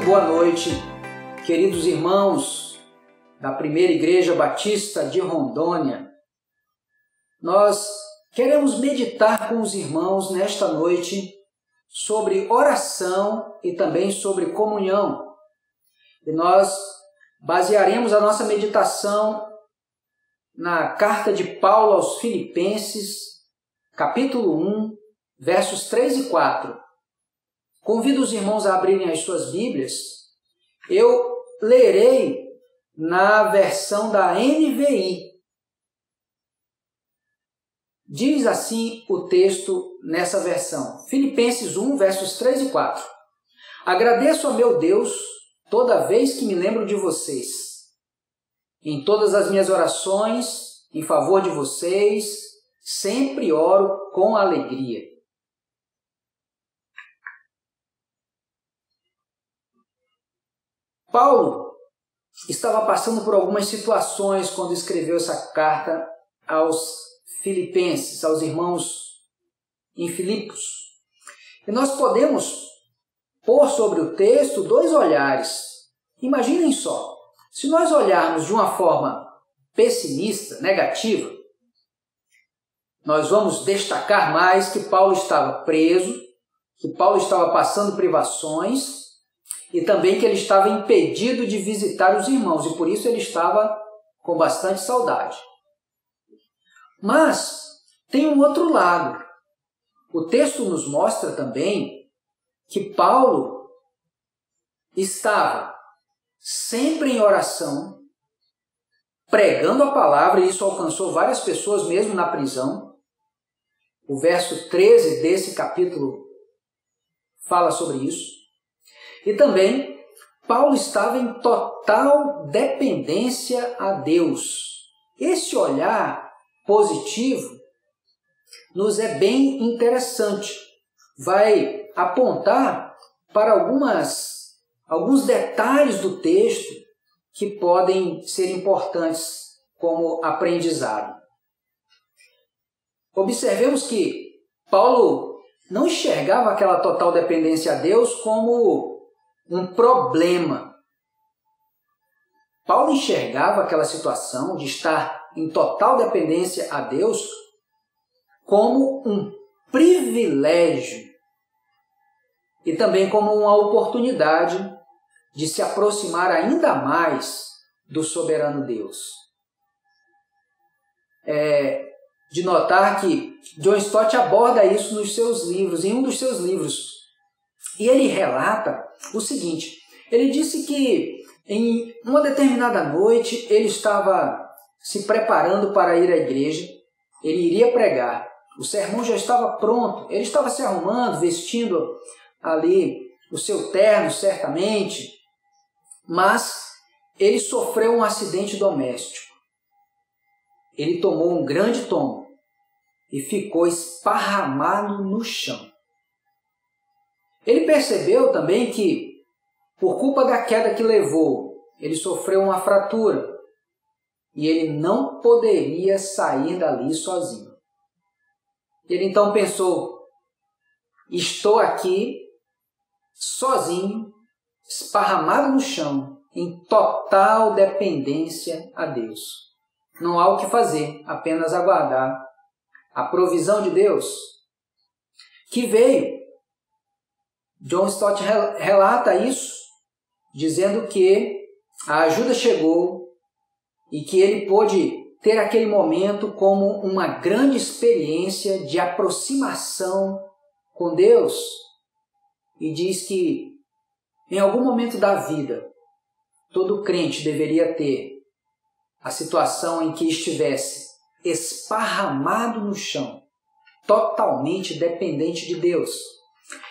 boa noite, queridos irmãos da Primeira Igreja Batista de Rondônia. Nós queremos meditar com os irmãos nesta noite sobre oração e também sobre comunhão. E nós basearemos a nossa meditação na carta de Paulo aos Filipenses, capítulo 1, versos 3 e 4. Convido os irmãos a abrirem as suas Bíblias. Eu lerei na versão da NVI. Diz assim o texto nessa versão. Filipenses 1, versos 3 e 4. Agradeço a meu Deus toda vez que me lembro de vocês. Em todas as minhas orações, em favor de vocês, sempre oro com alegria. Paulo estava passando por algumas situações quando escreveu essa carta aos Filipenses, aos irmãos em Filipos. E nós podemos pôr sobre o texto dois olhares. Imaginem só, se nós olharmos de uma forma pessimista, negativa, nós vamos destacar mais que Paulo estava preso, que Paulo estava passando privações, e também que ele estava impedido de visitar os irmãos, e por isso ele estava com bastante saudade. Mas tem um outro lado. O texto nos mostra também que Paulo estava sempre em oração, pregando a palavra, e isso alcançou várias pessoas mesmo na prisão. O verso 13 desse capítulo fala sobre isso. E também, Paulo estava em total dependência a Deus. Esse olhar positivo nos é bem interessante. Vai apontar para alguns detalhes do texto que podem ser importantes como aprendizado. Observemos que Paulo não enxergava aquela total dependência a Deus como um problema. Paulo enxergava aquela situação de estar em total dependência a Deus como um privilégio e também como uma oportunidade de se aproximar ainda mais do soberano Deus. De notar que John Stott aborda isso nos seus livros, em um dos seus livros. E ele relata o seguinte, ele disse que em uma determinada noite ele estava se preparando para ir à igreja, ele iria pregar, o sermão já estava pronto, ele estava se arrumando, vestindo ali o seu terno, certamente, mas ele sofreu um acidente doméstico. Ele tomou um grande tombo e ficou esparramado no chão. Ele percebeu também que, por culpa da queda que levou, ele sofreu uma fratura e ele não poderia sair dali sozinho. Ele então pensou, estou aqui sozinho, esparramado no chão, em total dependência a Deus. Não há o que fazer, apenas aguardar a provisão de Deus, que veio. John Stott relata isso, dizendo que a ajuda chegou e que ele pôde ter aquele momento como uma grande experiência de aproximação com Deus. E diz que em algum momento da vida, todo crente deveria ter a situação em que estivesse esparramado no chão, totalmente dependente de Deus.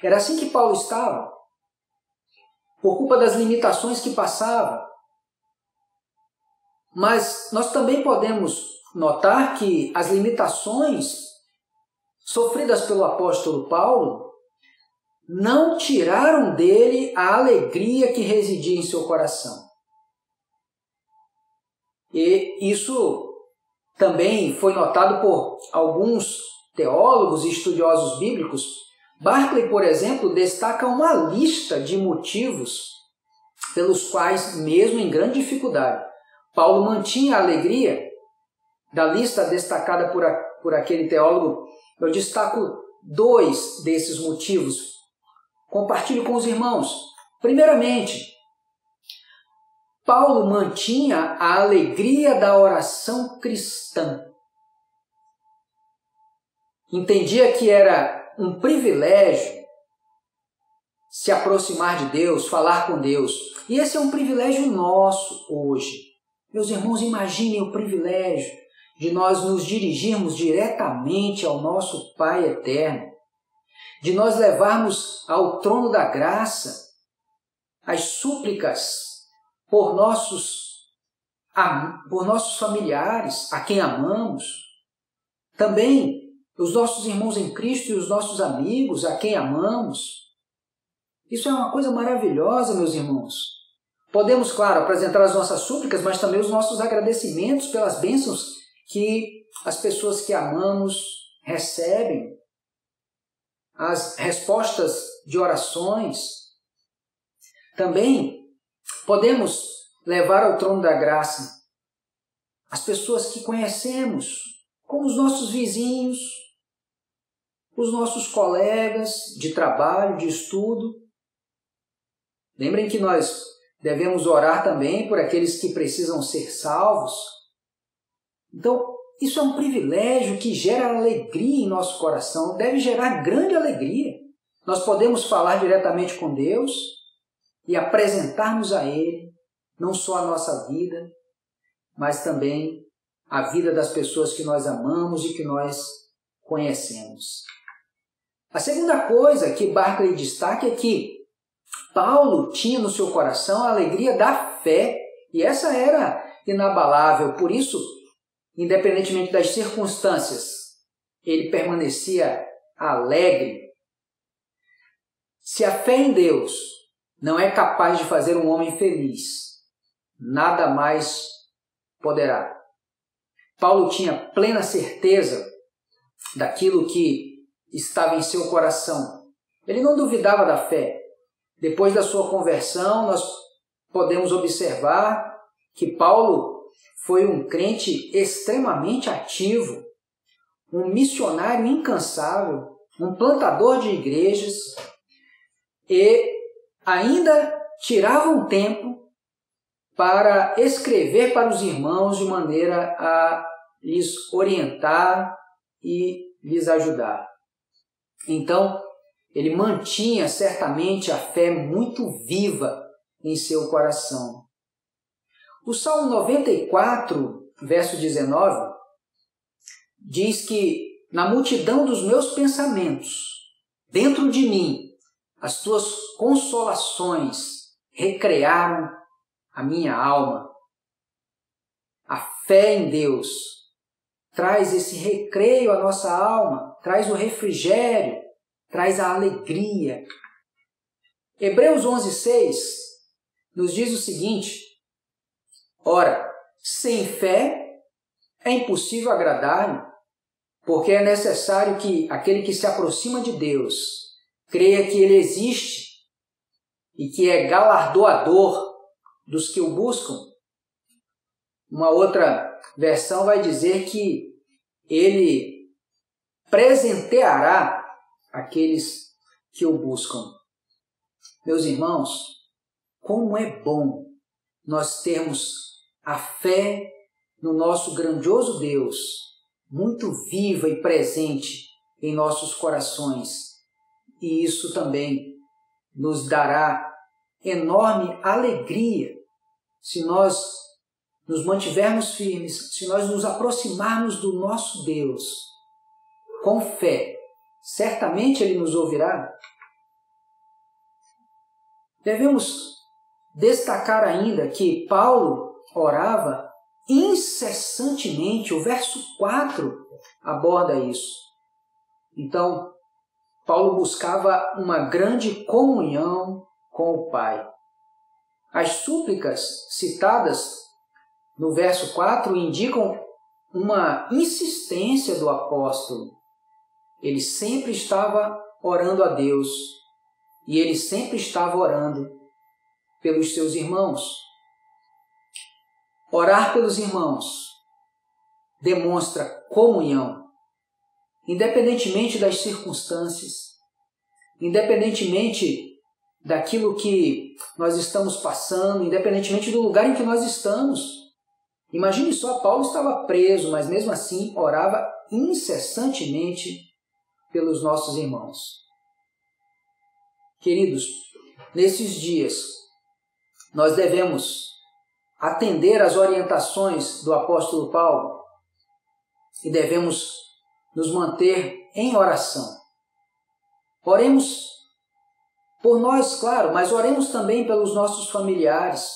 Era assim que Paulo estava, por culpa das limitações que passava. Mas nós também podemos notar que as limitações sofridas pelo apóstolo Paulo não tiraram dele a alegria que residia em seu coração. E isso também foi notado por alguns teólogos e estudiosos bíblicos. Barclay, por exemplo, destaca uma lista de motivos pelos quais, mesmo em grande dificuldade, Paulo mantinha a alegria. Da lista destacada por aquele teólogo, eu destaco 2 desses motivos. Compartilho com os irmãos. Primeiramente, Paulo mantinha a alegria da oração cristã. Entendia que era um privilégio se aproximar de Deus, falar com Deus. E esse é um privilégio nosso hoje. Meus irmãos, imaginem o privilégio de nós nos dirigirmos diretamente ao nosso Pai eterno, de nós levarmos ao trono da graça as súplicas por nossos familiares, a quem amamos, também os nossos irmãos em Cristo e os nossos amigos, a quem amamos. Isso é uma coisa maravilhosa, meus irmãos. Podemos, claro, apresentar as nossas súplicas, mas também os nossos agradecimentos pelas bênçãos que as pessoas que amamos recebem, as respostas de orações. Também podemos levar ao trono da graça as pessoas que conhecemos, como os nossos vizinhos, os nossos colegas de trabalho, de estudo. Lembrem que nós devemos orar também por aqueles que precisam ser salvos. Então, isso é um privilégio que gera alegria em nosso coração, deve gerar grande alegria. Nós podemos falar diretamente com Deus e apresentarmos a Ele não só a nossa vida, mas também a vida das pessoas que nós amamos e que nós conhecemos. A segunda coisa que Barclay destaca é que Paulo tinha no seu coração a alegria da fé, e essa era inabalável. Por isso, independentemente das circunstâncias, ele permanecia alegre. Se a fé em Deus não é capaz de fazer um homem feliz, nada mais poderá. Paulo tinha plena certeza daquilo que estava em seu coração. Ele não duvidava da fé. Depois da sua conversão, nós podemos observar que Paulo foi um crente extremamente ativo, um missionário incansável, um plantador de igrejas, e ainda tirava um tempo para escrever para os irmãos de maneira a lhes orientar e lhes ajudar. Então, ele mantinha certamente a fé muito viva em seu coração. O Salmo 94, verso 19, diz que na multidão dos meus pensamentos, dentro de mim, as tuas consolações recrearam a minha alma. A fé em Deus traz esse recreio à nossa alma, traz o refrigério, traz a alegria. Hebreus 11:6 nos diz o seguinte: ora, sem fé é impossível agradar-lhe, porque é necessário que aquele que se aproxima de Deus creia que Ele existe e que é galardoador dos que o buscam. Uma outra versão vai dizer que Ele presenteará aqueles que o buscam. Meus irmãos, como é bom nós termos a fé no nosso grandioso Deus, muito viva e presente em nossos corações. E isso também nos dará enorme alegria se nós nos mantivermos firmes, se nós nos aproximarmos do nosso Deus com fé. Certamente Ele nos ouvirá. Devemos destacar ainda que Paulo orava incessantemente. O verso 4 aborda isso. Então, Paulo buscava uma grande comunhão com o Pai. As súplicas citadas no verso 4 indicam uma insistência do apóstolo. Ele sempre estava orando a Deus e ele sempre estava orando pelos seus irmãos. Orar pelos irmãos demonstra comunhão, independentemente das circunstâncias, independentemente daquilo que nós estamos passando, independentemente do lugar em que nós estamos. Imagine só, Paulo estava preso, mas mesmo assim orava incessantemente pelos nossos irmãos. Queridos, nesses dias, nós devemos atender às orientações do apóstolo Paulo e devemos nos manter em oração. Oremos por nós, claro, mas oremos também pelos nossos familiares.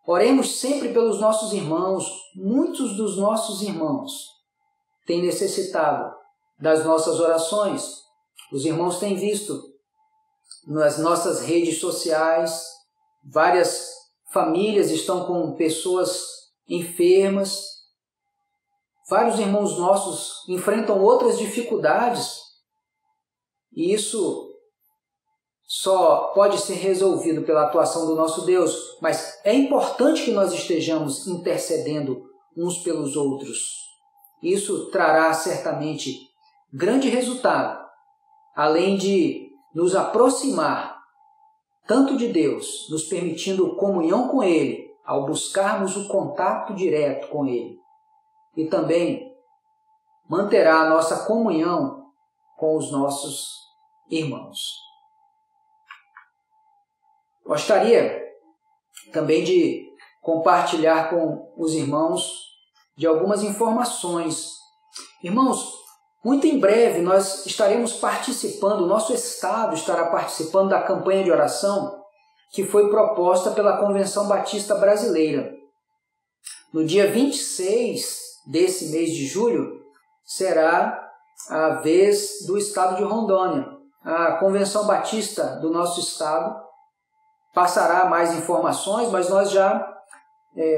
Oremos sempre pelos nossos irmãos. Muitos dos nossos irmãos têm necessitado das nossas orações. Os irmãos têm visto nas nossas redes sociais, várias famílias estão com pessoas enfermas. Vários irmãos nossos enfrentam outras dificuldades. E isso só pode ser resolvido pela atuação do nosso Deus, mas é importante que nós estejamos intercedendo uns pelos outros. Isso trará certamente grande resultado, além de nos aproximar tanto de Deus, nos permitindo comunhão com Ele, ao buscarmos o contato direto com Ele, e também manterá a nossa comunhão com os nossos irmãos. Gostaria também de compartilhar com os irmãos de algumas informações. Irmãos, muito em breve nós estaremos participando, o nosso estado estará participando da campanha de oração que foi proposta pela Convenção Batista Brasileira. No dia 26 desse mês de julho será a vez do estado de Rondônia. A Convenção Batista do nosso estado passará mais informações, mas nós já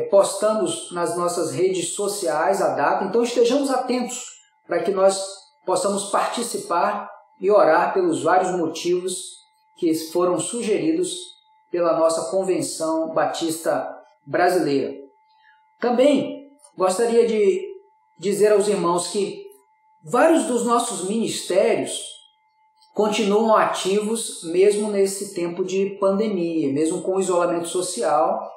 postamos nas nossas redes sociais a data, então estejamos atentos para que nós possamos participar e orar pelos vários motivos que foram sugeridos pela nossa Convenção Batista Brasileira. Também gostaria de dizer aos irmãos que vários dos nossos ministérios continuam ativos mesmo nesse tempo de pandemia, mesmo com o isolamento social.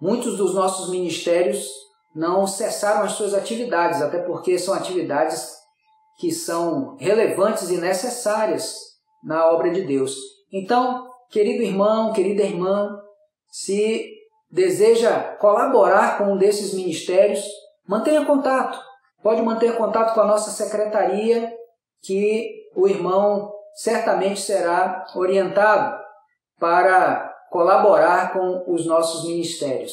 Muitos dos nossos ministérios não cessaram as suas atividades, até porque são atividades que são relevantes e necessárias na obra de Deus. Então, querido irmão, querida irmã, se deseja colaborar com um desses ministérios, mantenha contato. Pode manter contato com a nossa secretaria, que o irmão certamente será orientado para colaborar com os nossos ministérios.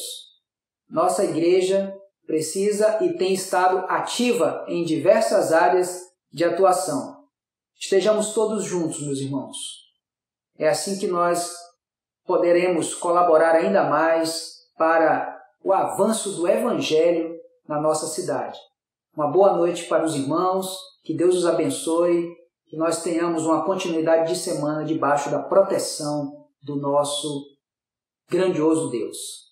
Nossa igreja precisa e tem estado ativa em diversas áreas de atuação. Estejamos todos juntos, meus irmãos. É assim que nós poderemos colaborar ainda mais para o avanço do Evangelho na nossa cidade. Uma boa noite para os irmãos, que Deus os abençoe, que nós tenhamos uma continuidade de semana debaixo da proteção do nosso grandioso Deus.